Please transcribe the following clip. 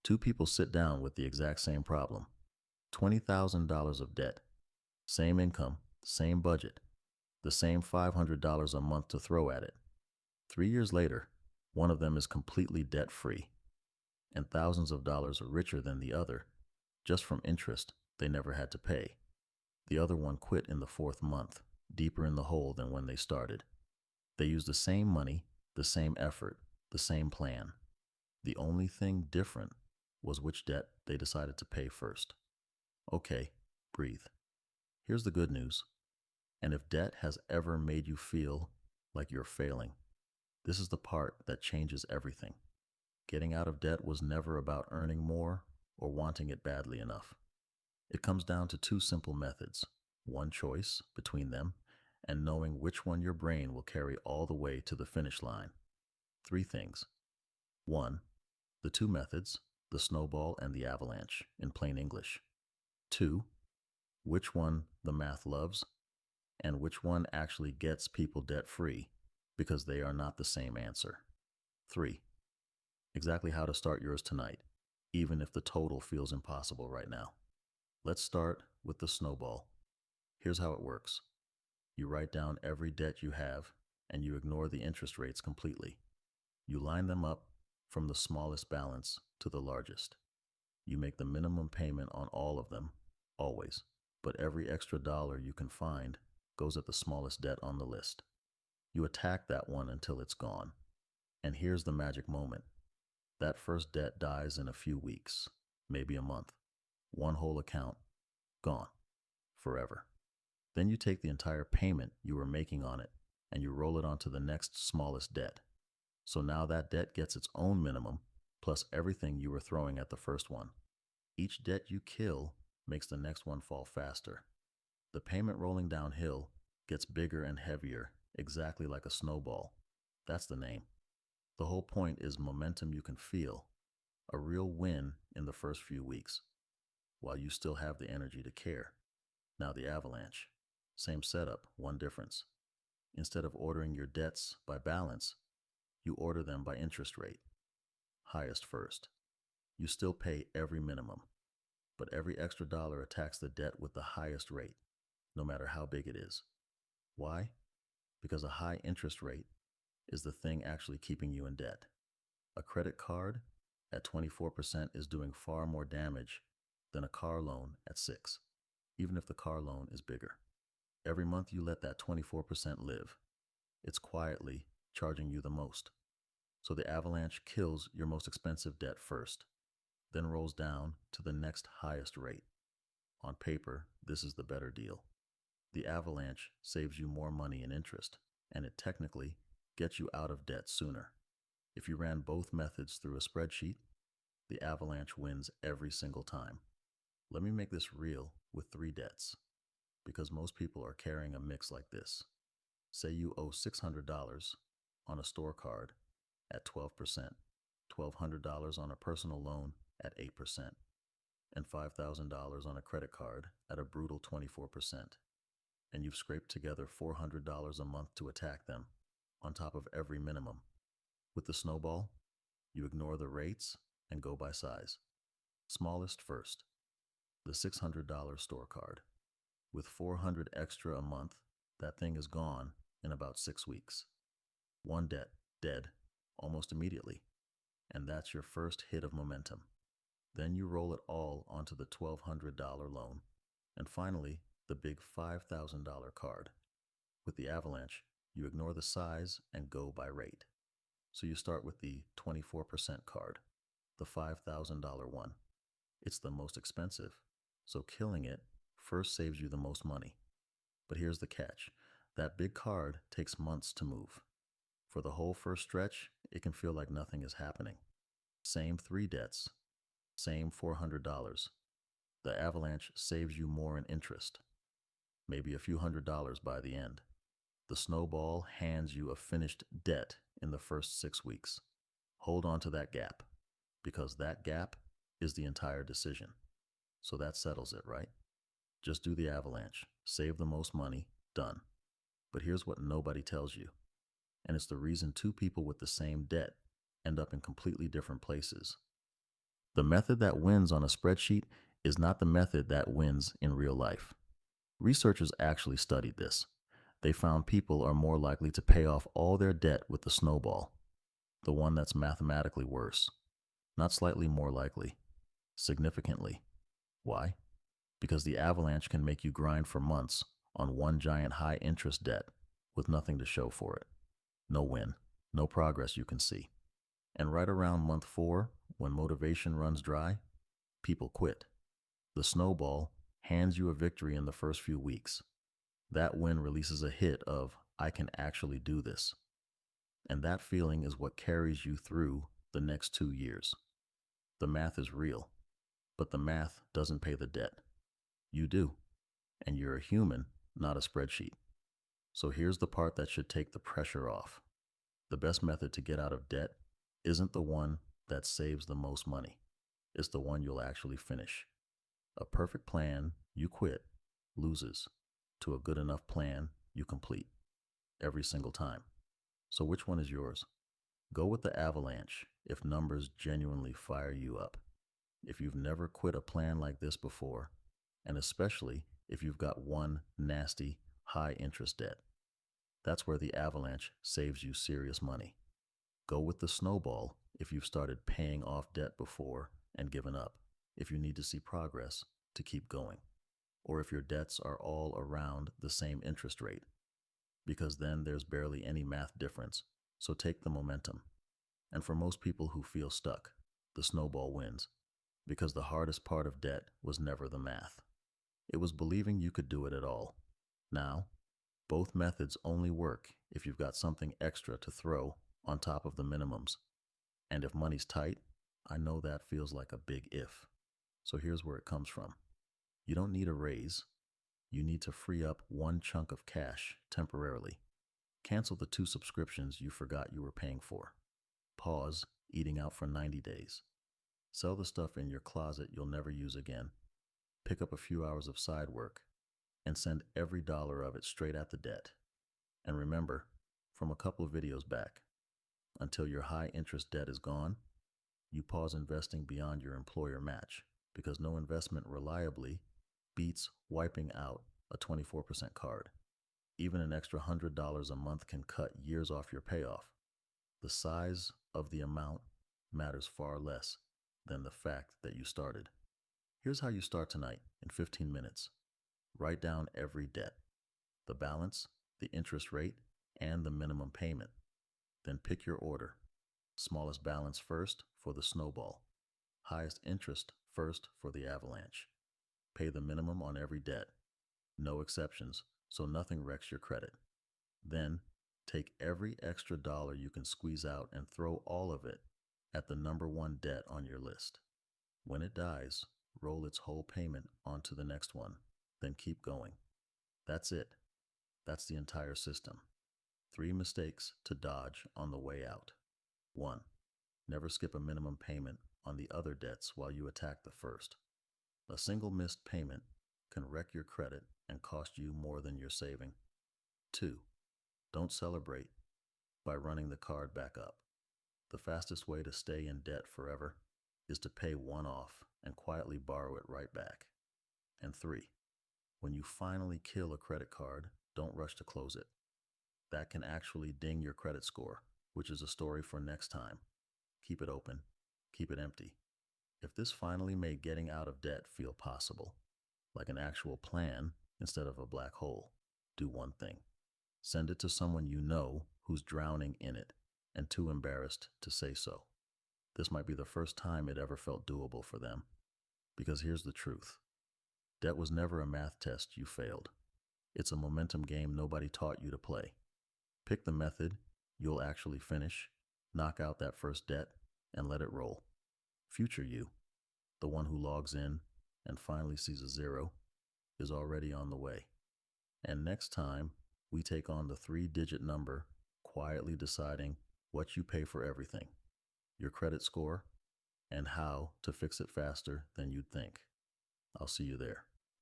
Two people sit down with the exact same problem: $20,000 of debt, same income, same budget, the same $500 a month to throw at it. 3 years later, one of them is completely debt free and thousands of dollars richer than the other just from interest they never had to pay. The other one quit in the fourth month, deeper in the hole than when they started. They used the same money, the same effort, the same plan. The only thing different was which debt they decided to pay first. Okay, breathe. Here's the good news. And if debt has ever made you feel like you're failing, this is the part that changes everything. Getting out of debt was never about earning more or wanting it badly enough. It comes down to two simple methods: one choice between them, and knowing which one your brain will carry all the way to the finish line. Three things. One, the two methods, the snowball and the avalanche, in plain English. Two, which one the math loves and which one actually gets people debt free, because they are not the same answer. Three, exactly how to start yours tonight, even if the total feels impossible right now. Let's start with the snowball. Here's how it works. You write down every debt you have and you ignore the interest rates completely. You line them up from the smallest balance to the largest. You make the minimum payment on all of them, always, but every extra dollar you can find goes at the smallest debt on the list. You attack that one until it's gone. And here's the magic moment. That first debt dies in a few weeks, maybe a month. One whole account, gone, forever. Then you take the entire payment you were making on it and you roll it onto the next smallest debt. So now that debt gets its own minimum, plus everything you were throwing at the first one. Each debt you kill makes the next one fall faster. The payment rolling downhill gets bigger and heavier, exactly like a snowball. That's the name. The whole point is momentum you can feel, a real win in the first few weeks, while you still have the energy to care. Now the avalanche. Same setup, one difference. Instead of ordering your debts by balance, you order them by interest rate. Highest first. You still pay every minimum, but every extra dollar attacks the debt with the highest rate, no matter how big it is. Why? Because a high interest rate is the thing actually keeping you in debt. A credit card at 24% is doing far more damage than a car loan at 6, even if the car loan is bigger. Every month you let that 24% live, it's quietly charging you the most. So the avalanche kills your most expensive debt first, then rolls down to the next highest rate. On paper, this is the better deal. The avalanche saves you more money in interest, and it technically gets you out of debt sooner. If you ran both methods through a spreadsheet, the avalanche wins every single time. Let me make this real with 3 debts, because most people are carrying a mix like this. Say you owe $600 on a store card at 12%, $1,200 on a personal loan at 8%, and $5,000 on a credit card at a brutal 24%. And you've scraped together $400 a month to attack them, on top of every minimum. With the snowball, you ignore the rates and go by size. Smallest first, the $600 store card. With $400 extra a month, that thing is gone in about 6 weeks. One debt, dead, almost immediately. And that's your first hit of momentum. Then you roll it all onto the $1,200 loan. And finally, the big $5,000 card. With the avalanche, you ignore the size and go by rate. So you start with the 24% card, the $5,000 one. It's the most expensive, so killing it first saves you the most money. But here's the catch. That big card takes months to move. For the whole first stretch, it can feel like nothing is happening. Same 3 debts, same $400. The avalanche saves you more in interest, maybe a few $100s by the end. The snowball hands you a finished debt in the first 6 weeks. Hold on to that gap, because that gap is the entire decision. So that settles it, right? Just do the avalanche, save the most money, done. But here's what nobody tells you, and it's the reason 2 people with the same debt end up in completely different places. The method that wins on a spreadsheet is not the method that wins in real life. Researchers actually studied this. They found people are more likely to pay off all their debt with the snowball, the one that's mathematically worse. Not slightly more likely, significantly. Why? Because the avalanche can make you grind for months on one giant high interest debt with nothing to show for it. No win, no progress you can see. And right around month 4, when motivation runs dry, people quit. The snowball hands you a victory in the first few weeks. That win releases a hit of, I can actually do this. And that feeling is what carries you through the next 2 years. The math is real, but the math doesn't pay the debt. You do. And you're a human, not a spreadsheet. So here's the part that should take the pressure off. The best method to get out of debt isn't the one that saves the most money. It's the one you'll actually finish. A perfect plan you quit loses to a good enough plan you complete every single time. So which one is yours? Go with the avalanche if numbers genuinely fire you up. If you've never quit a plan like this before, and especially if you've got one nasty, high interest debt. That's where the avalanche saves you serious money. Go with the snowball if you've started paying off debt before and given up, if you need to see progress to keep going, or if your debts are all around the same interest rate, because then there's barely any math difference, so take the momentum. And for most people who feel stuck, the snowball wins, because the hardest part of debt was never the math. It was believing you could do it at all. Now, both methods only work if you've got something extra to throw on top of the minimums. And if money's tight, I know that feels like a big if. So here's where it comes from. You don't need a raise. You need to free up one chunk of cash temporarily. Cancel the 2 subscriptions you forgot you were paying for. Pause eating out for 90 days. Sell the stuff in your closet you'll never use again. Pick up a few hours of side work and send every dollar of it straight at the debt. And remember, from a couple of videos back, until your high interest debt is gone, you pause investing beyond your employer match, because no investment reliably beats wiping out a 24% card. Even an extra $100 a month can cut years off your payoff. The size of the amount matters far less than the fact that you started. Here's how you start tonight in 15 minutes. Write down every debt, the balance, the interest rate, and the minimum payment. Then pick your order. Smallest balance first for the snowball. Highest interest first for the avalanche. Pay the minimum on every debt. No exceptions, so nothing wrecks your credit. Then, take every extra dollar you can squeeze out and throw all of it at the number 1 debt on your list. When it dies, roll its whole payment onto the next one, then keep going. That's it. That's the entire system. 3 mistakes to dodge on the way out. 1. Never skip a minimum payment on the other debts while you attack the first. A single missed payment can wreck your credit and cost you more than you're saving. 2. Don't celebrate by running the card back up. The fastest way to stay in debt forever is to pay one off and quietly borrow it right back. And 3. When you finally kill a credit card, don't rush to close it. That can actually ding your credit score, which is a story for next time. Keep it open. Keep it empty. If this finally made getting out of debt feel possible, like an actual plan instead of a black hole, do one thing. Send it to someone you know who's drowning in it and too embarrassed to say so. This might be the first time it ever felt doable for them. Because here's the truth. Debt was never a math test you failed. It's a momentum game nobody taught you to play. Pick the method you'll actually finish, knock out that first debt, and let it roll. Future you, the one who logs in and finally sees a 0, is already on the way. And next time, we take on the 3-digit number, quietly deciding what you pay for everything, your credit score, and how to fix it faster than you'd think. I'll see you there.